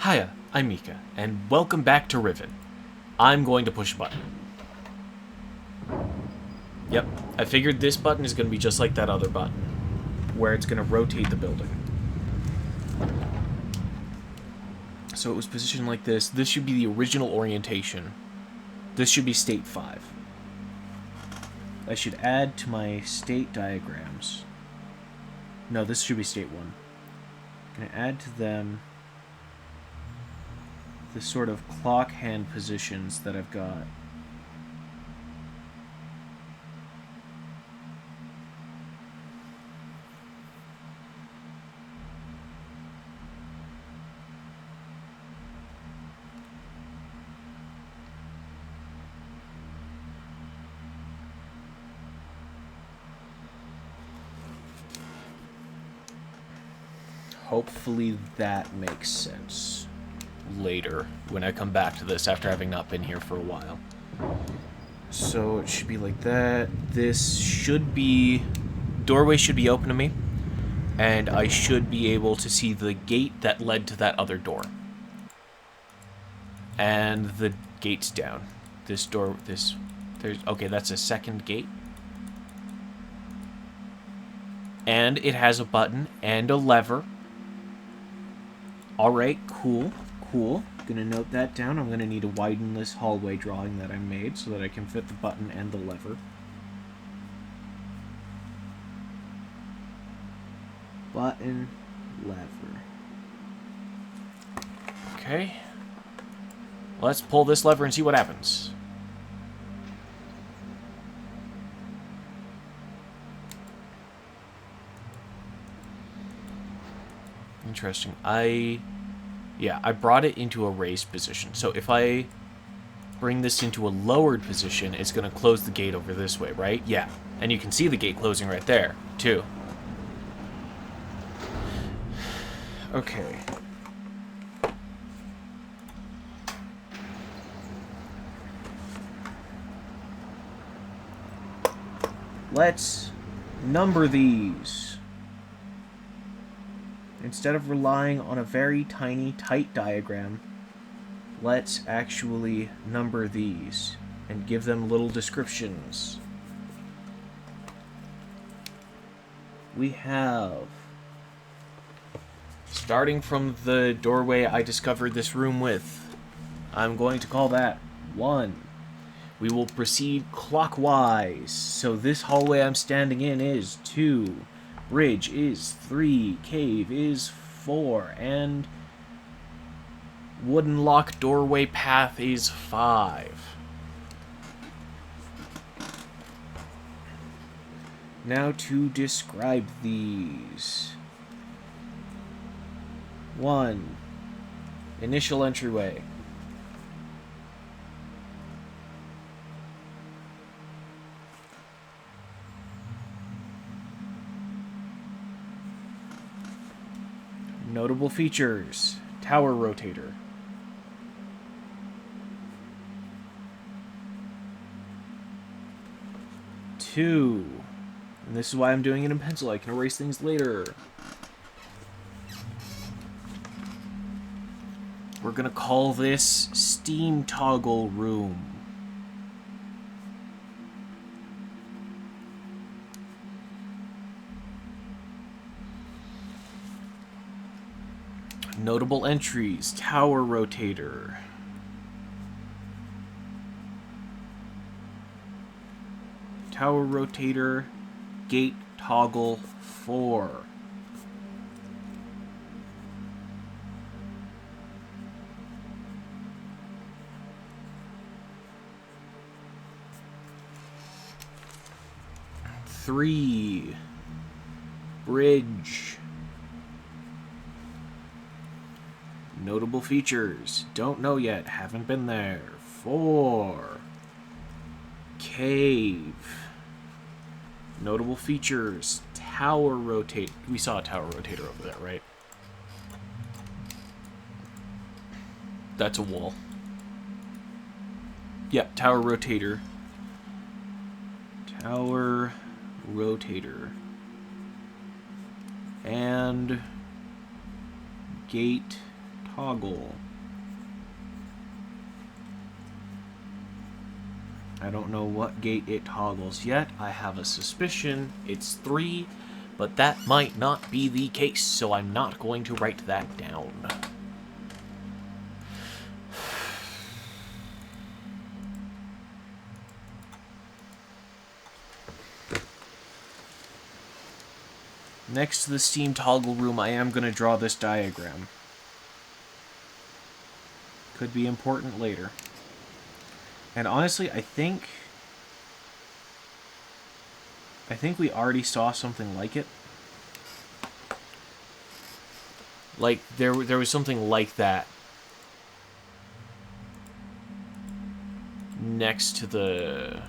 Hiya, I'm Mika, and welcome back to Riven. I'm going to push a button. Yep, I figured this button is going to be just like that other button, where it's going to rotate the building. So it was positioned like this. This should be the original orientation. This should be state 5. I should add to my state diagrams. No, this should be state 1. I'm going to add to them the sort of clock hand positions that I've got. Hopefully that makes sense later when I come back to this after having not been here for a while. So it should be like that. This should be... Doorway should be open to me, and I should be able to see the gate that led to that other door. And the gate's down. This door, okay, that's a second gate. And it has a button and a lever. Alright, cool. Gonna note that down. I'm gonna need to widen this hallway drawing that I made so that I can fit the button and the lever. Button, lever. Okay. Let's pull this lever and see what happens. Interesting. I brought it into a raised position. So if I bring this into a lowered position, it's going to close the gate over this way, right? Yeah. And you can see the gate closing right there, too. Okay. Let's number these. Instead of relying on a very tiny, tight diagram, let's actually number these and give them little descriptions. We have, starting from the doorway I discovered this room with, I'm going to call that 1. We will proceed clockwise. So this hallway I'm standing in is 2. Bridge is 3, cave is 4, and wooden lock doorway path is 5. Now to describe these. 1. Initial entryway. Notable features. Tower rotator. Two. And this is why I'm doing it in pencil. I can erase things later. We're gonna call this steam toggle room. Notable entries, tower rotator. Tower rotator, gate toggle 4. Three, bridge. Notable features. Don't know yet. Haven't been there. 4. Cave. Notable features. Tower rotate. We saw a tower rotator over there, right? That's a wall. Yep, tower rotator. Tower rotator. And gate toggle. I don't know what gate it toggles yet. I have a suspicion it's 3, but that might not be the case, so I'm not going to write that down. Next to the steam toggle room, I am going to draw this diagram. Could be important later. And honestly, I think we already saw something like it. Like, there was something like that next to the...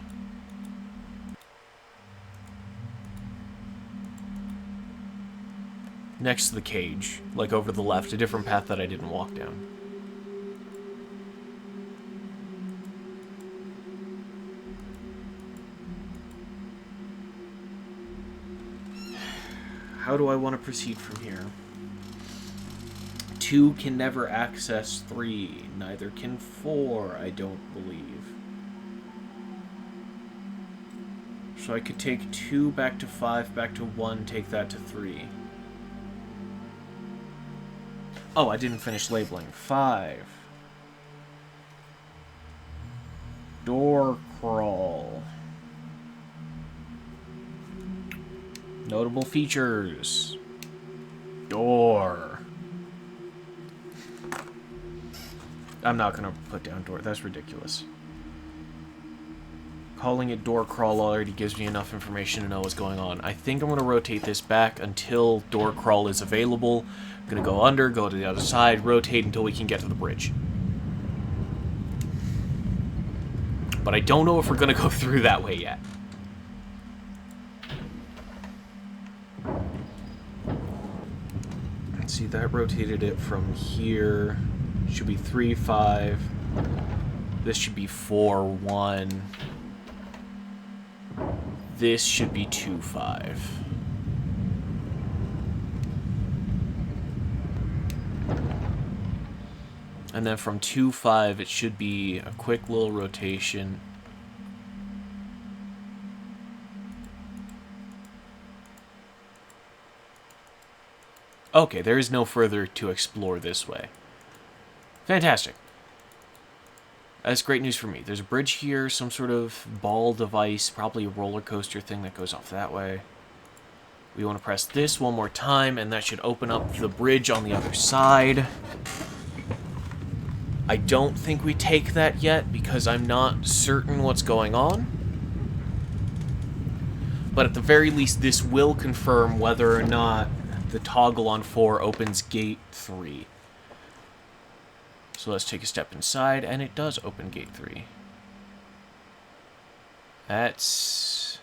next to the cage, like over to the left, a different path that I didn't walk down. How do I want to proceed from here? 2 can never access 3. Neither can 4, I don't believe. So I could take 2 back to 5, back to 1, take that to 3. Oh, I didn't finish labeling. 5. Door crawl. Notable features. Door. I'm not going to put down door. That's ridiculous. Calling it door crawl already gives me enough information to know what's going on. I think I'm going to rotate this back until door crawl is available. I'm going to go under, go to the other side, rotate until we can get to the bridge. But I don't know if we're going to go through that way yet. See, that rotated it from here. Should be 3, 5. This should be 4, 1. This should be 2, 5. And then from 2, 5, it should be a quick little rotation. Okay, there is no further to explore this way. Fantastic. That's great news for me. There's a bridge here, some sort of ball device, probably a roller coaster thing that goes off that way. We want to press this one more time, and that should open up the bridge on the other side. I don't think we take that yet, because I'm not certain what's going on. But at the very least, this will confirm whether or not the toggle on 4 opens gate 3. So let's take a step inside, and it does open gate 3. That's...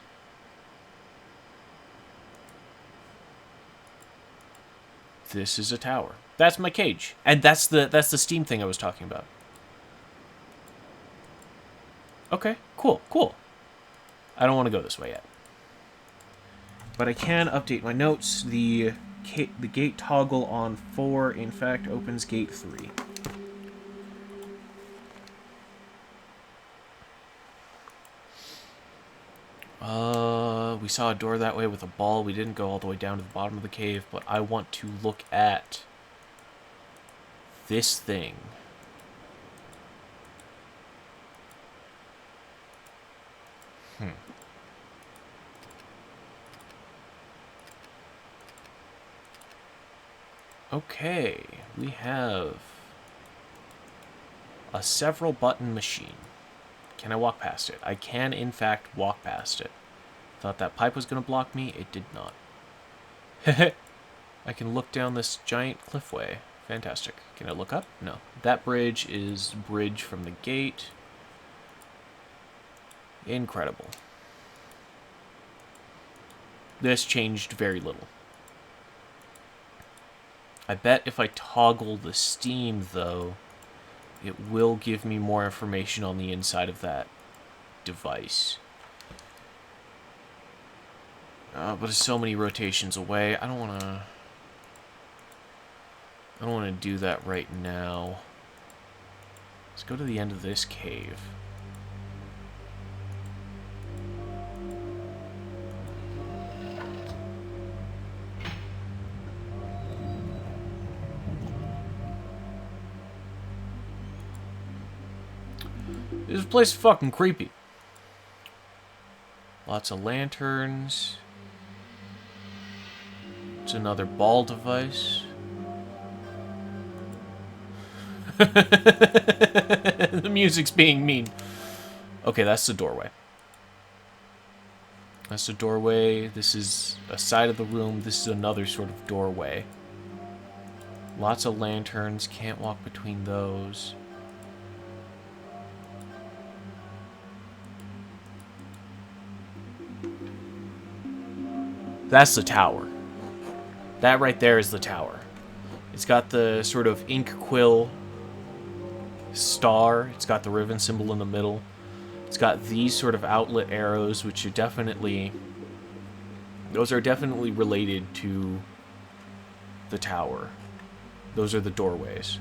This is a tower. That's my cage. And that's the steam thing I was talking about. Okay, cool, cool. I don't want to go this way yet. But I can update my notes. The gate toggle on 4, in fact, opens gate 3. We saw a door that way with a ball. We didn't go all the way down to the bottom of the cave, but I want to look at this thing. Okay, we have a several button machine. Can I walk past it? I can, in fact, walk past it. Thought that pipe was going to block me. It did not. I can look down this giant cliffway. Fantastic. Can I look up? No. That bridge is bridge from the gate. Incredible. This changed very little. I bet if I toggle the steam, though, it will give me more information on the inside of that device. But it's so many rotations away. I don't want to... I don't want to do that right now. Let's go to the end of this cave. This place is fucking creepy. Lots of lanterns. It's another ball device. The music's being mean. Okay, that's the doorway. That's the doorway. This is a side of the room. This is another sort of doorway. Lots of lanterns. Can't walk between those. That's the tower. That right there is the tower. It's got the sort of ink quill star. It's got the Riven symbol in the middle. It's got these sort of outlet arrows, which are definitely... Those are definitely related to the tower. Those are the doorways.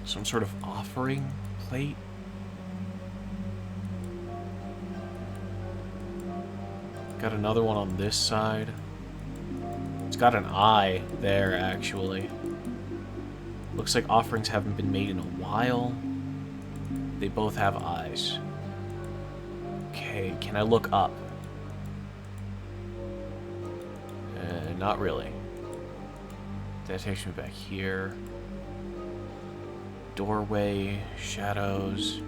Some sort of offering plate. Got another one on this side. It's got an eye there, actually. Looks like offerings haven't been made in a while. They both have eyes. Okay, can I look up? Not really. That takes me back here. Doorway, shadows.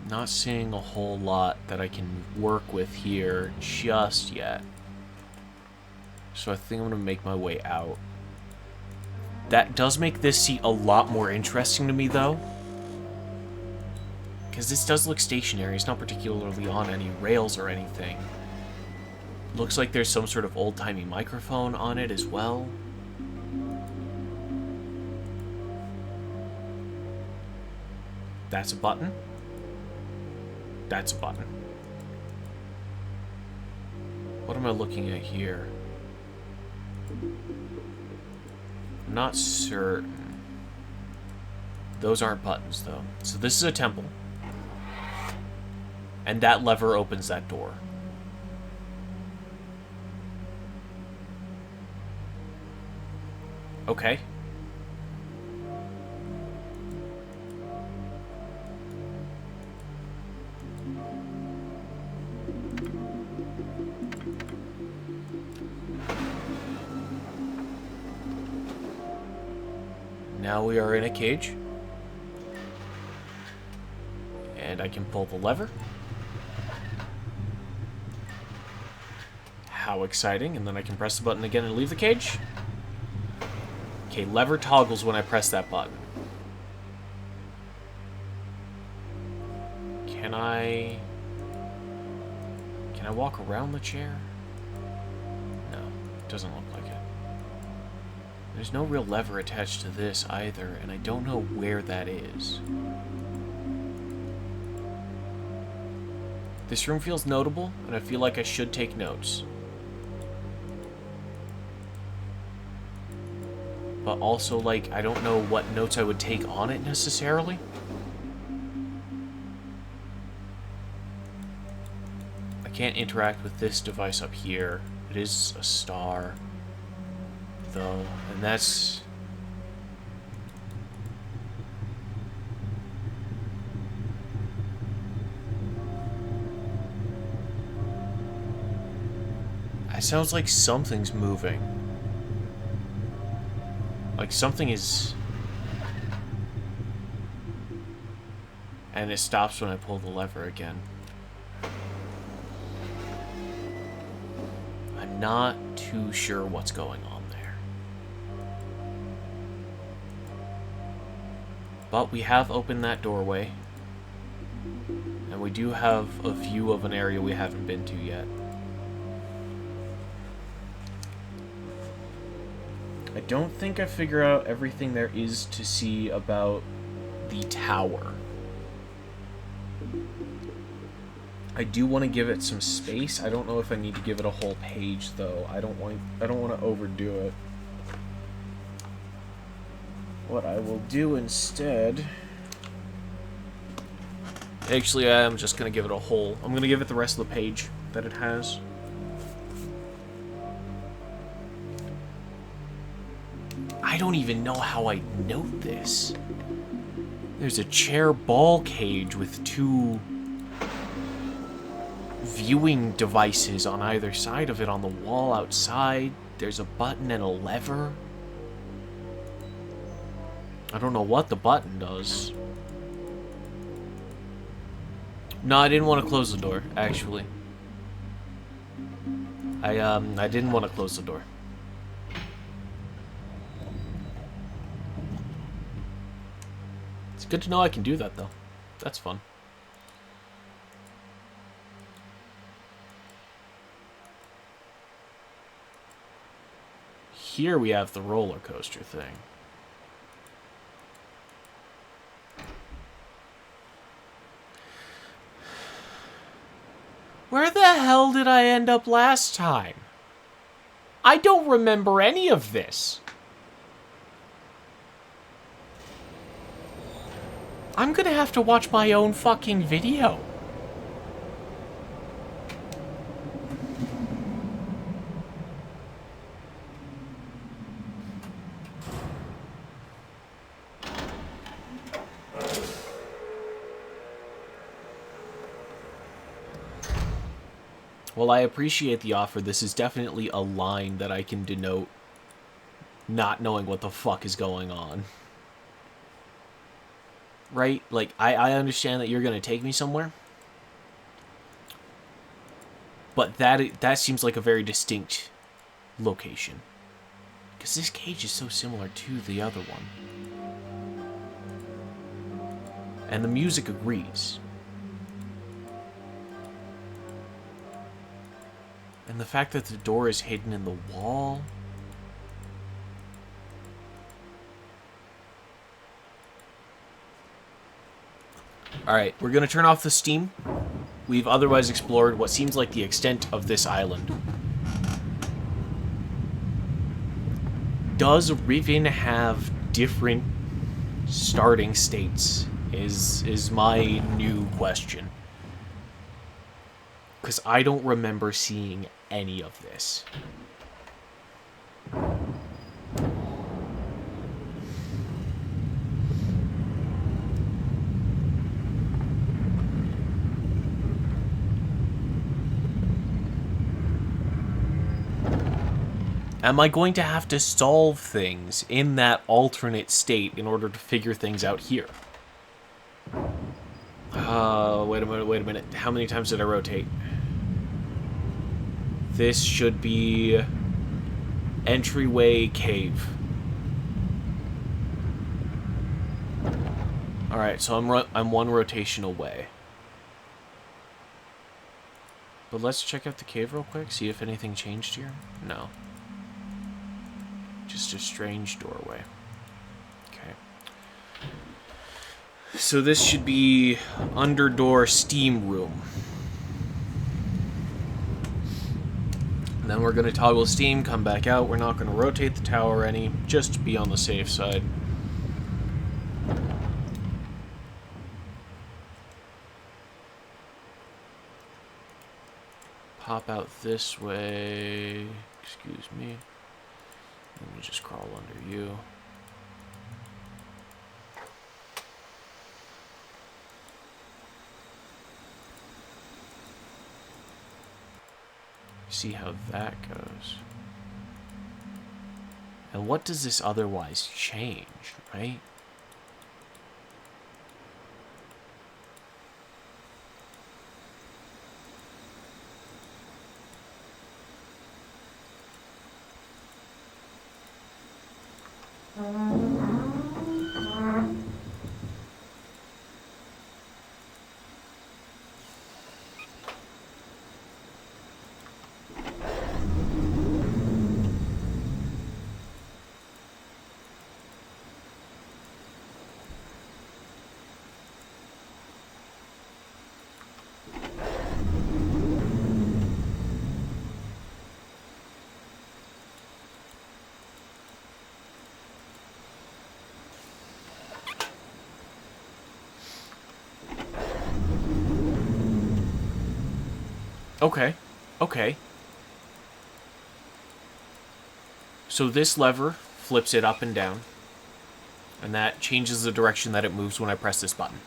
Not seeing a whole lot that I can work with here just yet. So I think I'm going to make my way out. That does make this seat a lot more interesting to me, though. Because this does look stationary. It's not particularly on any rails or anything. Looks like there's some sort of old-timey microphone on it as well. That's a button. That's a button. What am I looking at here? I'm not certain. Those aren't buttons, though. So this is a temple. And that lever opens that door. Okay. Now we are in a cage. And I can pull the lever. How exciting. And then I can press the button again and leave the cage. Okay, lever toggles when I press that button. Can I walk around the chair? No, it doesn't look like it. There's no real lever attached to this either, and I don't know where that is. This room feels notable, and I feel like I should take notes. But also, like, I don't know what notes I would take on it necessarily. I can't interact with this device up here. It is a star, though, and that's... It sounds like something's moving. Like something is... And it stops when I pull the lever again. I'm not too sure what's going on there. But we have opened that doorway. And we do have a view of an area we haven't been to yet. I don't think I figure out everything there is to see about the tower. I do want to give it some space. I don't know if I need to give it a whole page though. I don't want to overdo it. What I will do instead... Actually, I'm just going to give it a whole... I'm going to give it the rest of the page that it has. I don't even know how I note this. There's a chair ball cage with 2 viewing devices on either side of it on the wall outside. There's a button and a lever. I don't know what the button does. No, I didn't want to close the door, actually. I didn't want to close the door. It's good to know I can do that, though. That's fun. Here we have the roller coaster thing. Where the hell did I end up last time? I don't remember any of this. I'm gonna have to watch my own fucking video. Well, I appreciate the offer. This is definitely a line that I can denote not knowing what the fuck is going on. Right? Like, I understand that you're going to take me somewhere. But that seems like a very distinct location. Because this cage is so similar to the other one. And the music agrees. And the fact that the door is hidden in the wall. Alright, we're going to turn off the steam. We've otherwise explored what seems like the extent of this island. Does Riven have different starting states? Is my new question. Because I don't remember seeing any of this. Am I going to have to solve things in that alternate state in order to figure things out here? Wait a minute. How many times did I rotate? This should be entryway cave. Alright, so I'm one rotation away. But let's check out the cave real quick, see if anything changed here. No. Just a strange doorway. Okay. So this should be underdoor steam room. And then we're going to toggle steam, come back out. We're not going to rotate the tower any, just to be on the safe side. Pop out this way. Excuse me. Let me just crawl under you. See how that goes. And what does this otherwise change, right? Okay. Okay. So this lever flips it up and down. And that changes the direction that it moves when I press this button.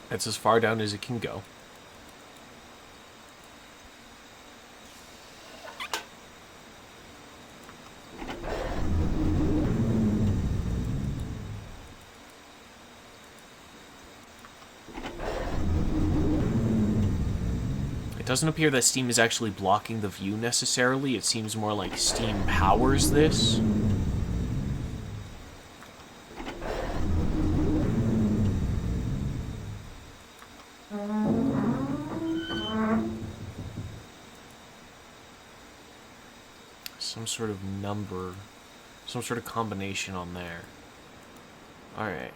That's as far down as it can go. It doesn't appear that steam is actually blocking the view necessarily. It seems more like steam powers this. Some sort of number, some sort of combination on there. Alright.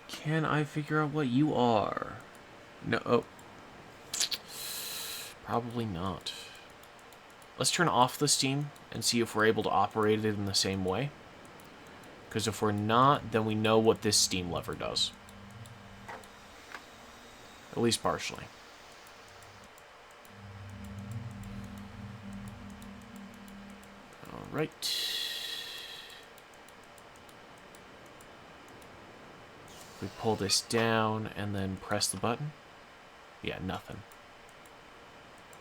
Can I figure out what you are? No. Oh. Probably not. Let's turn off the steam and see if we're able to operate it in the same way. Because if we're not, then we know what this steam lever does. At least partially. Alright. We pull this down and then press the button. Yeah, nothing.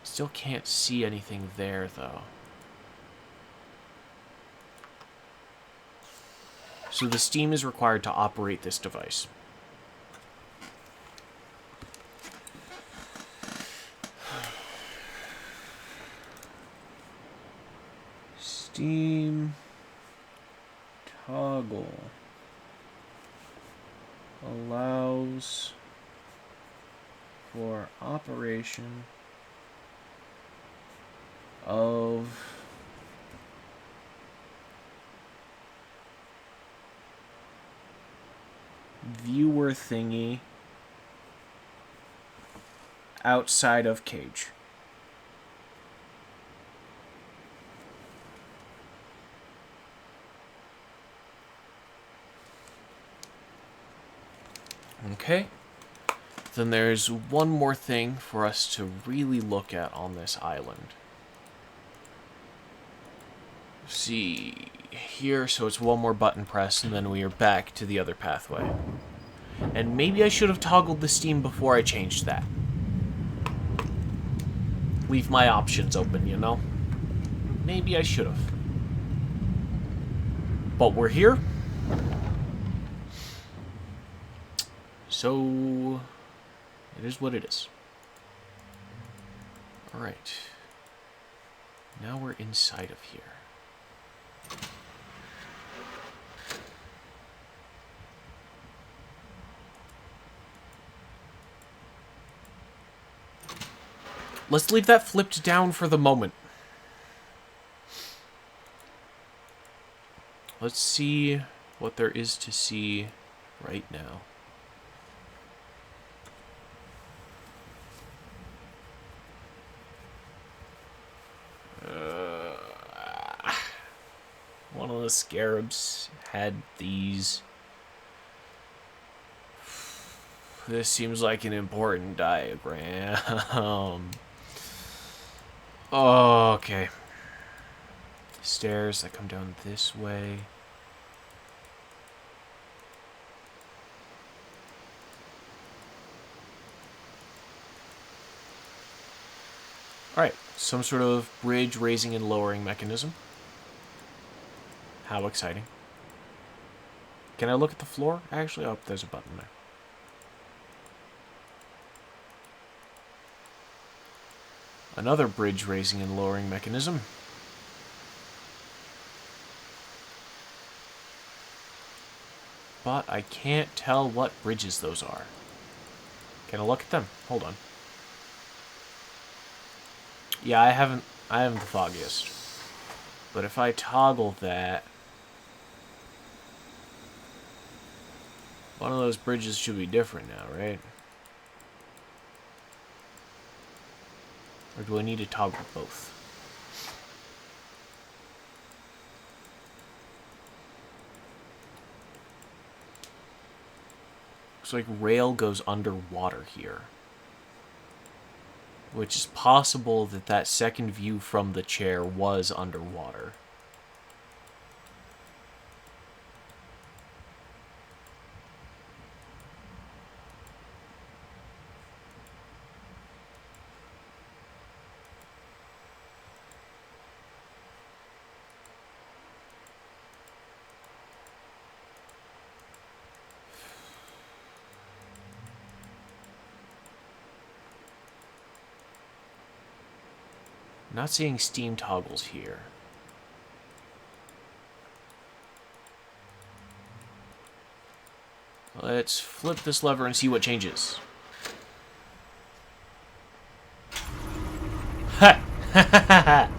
Still can't see anything there, though. So the steam is required to operate this device. Steam toggle allows for operation of viewer thingy outside of cage. Okay. Then there's one more thing for us to really look at on this island. See here, so it's one more button press, and then we are back to the other pathway. And maybe I should have toggled the steam before I changed that. Leave my options open, you know? Maybe I should have. But we're here. So, it is what it is. Alright. Now we're inside of here. Let's leave that flipped down for the moment. Let's see what there is to see right now. One of the scarabs had these. This seems like an important diagram. Okay. Stairs that come down this way. Alright, some sort of bridge raising and lowering mechanism. How exciting. Can I look at the floor? Actually, oh, there's a button there. Another bridge raising and lowering mechanism. But I can't tell what bridges those are. Can I look at them? Hold on. Yeah, I haven't the foggiest. But if I toggle that, One of those bridges should be different now, right? Or do I need to toggle both? Looks like rail goes underwater here. Which is possible that that second view from the chair was underwater. Not seeing steam toggles here. Let's flip this lever and see what changes. Ha!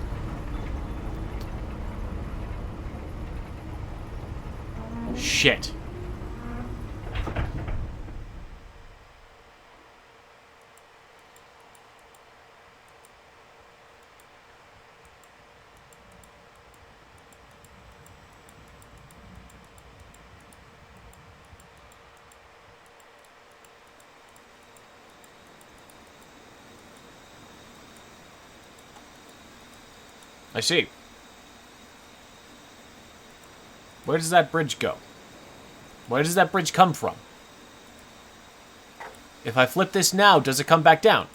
Shit. I see. Where does that bridge go? Where does that bridge come from? If I flip this now, does it come back down?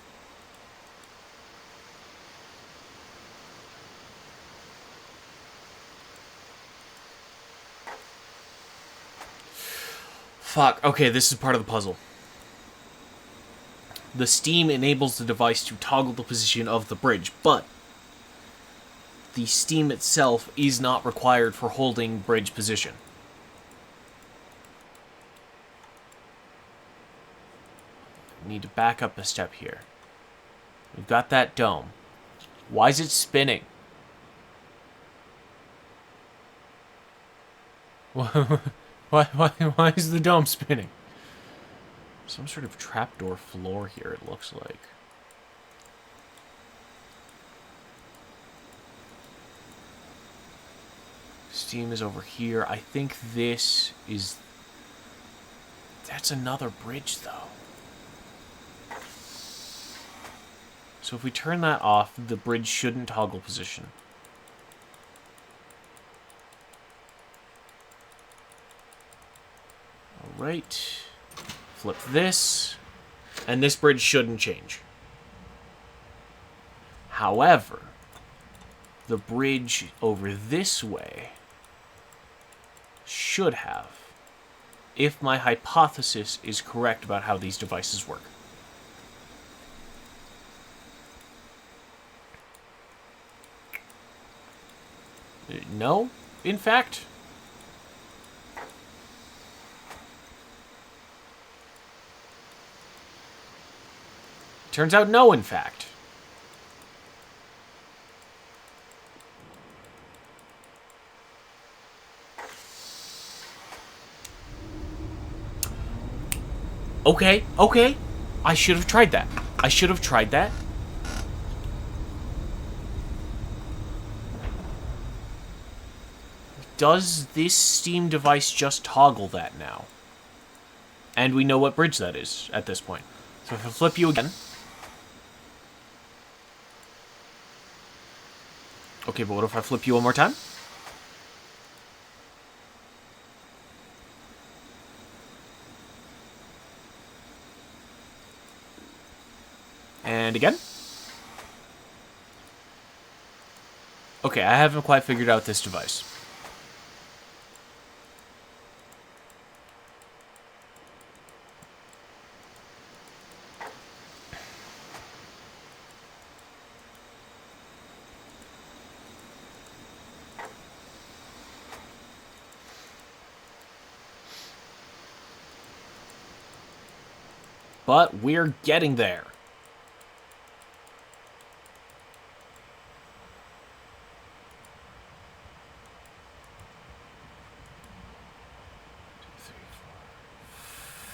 Fuck. Okay, this is part of the puzzle. The steam enables the device to toggle the position of the bridge, but the steam itself is not required for holding bridge position. We need to back up a step here. We've got that dome. Why is it spinning? Why is the dome spinning? Some sort of trapdoor floor here, it looks like. Steam is over here. I think this is... That's another bridge, though. So if we turn that off, the bridge shouldn't toggle position. Alright. Flip this. And this bridge shouldn't change. However, the bridge over this way should have, if my hypothesis is correct about how these devices work. No, in fact. Turns out no, in fact. Okay, okay. I should have tried that. I should have tried that. Does this Steam device just toggle that now? And we know what bridge that is at this point. So if I flip you again... Okay, but what if I flip you one more time? And again? Okay, I haven't quite figured out this device. But we're getting there.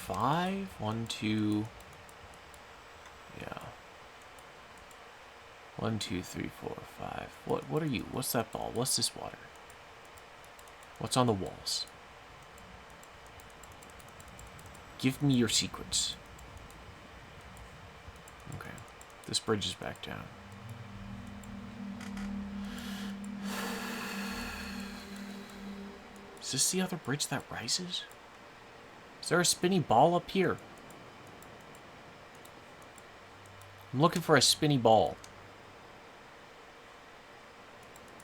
5. 1, 2. Yeah. 1, 2, 3, 4, 5. What are you? What's that ball? What's this water? What's on the walls? Give me your secrets. Okay. This bridge is back down. Is this the other bridge that rises? Is there a spinny ball up here? I'm looking for a spinny ball.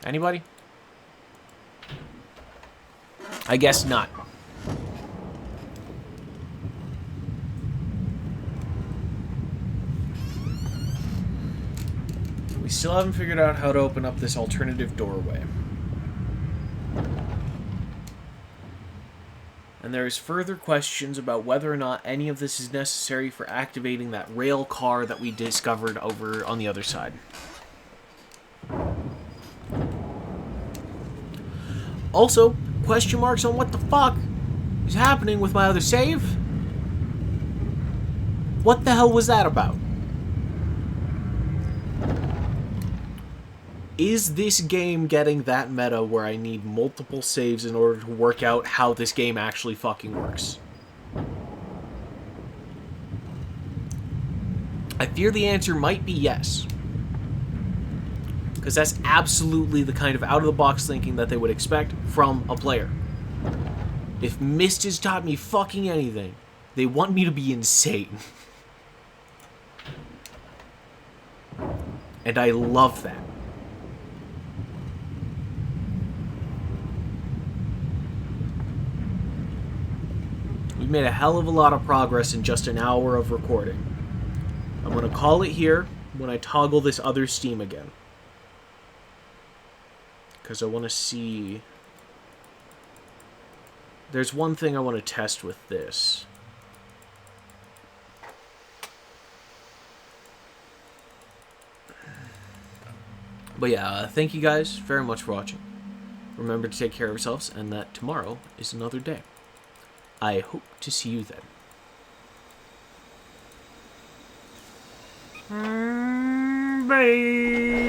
Anybody? I guess not. We still haven't figured out how to open up this alternative doorway. And there's further questions about whether or not any of this is necessary for activating that rail car that we discovered over on the other side. Also, question marks on what the fuck is happening with my other save? What the hell was that about? Is this game getting that meta where I need multiple saves in order to work out how this game actually fucking works? I fear the answer might be yes. Because that's absolutely the kind of out-of-the-box thinking that they would expect from a player. If Myst has taught me fucking anything, they want me to be insane. And I love that. We made a hell of a lot of progress in just an hour of recording. I'm going to call it here when I toggle this other Steam again. Because I want to see... There's one thing I want to test with this. But yeah, thank you guys very much for watching. Remember to take care of yourselves, and that tomorrow is another day. I hope to see you then. Bye.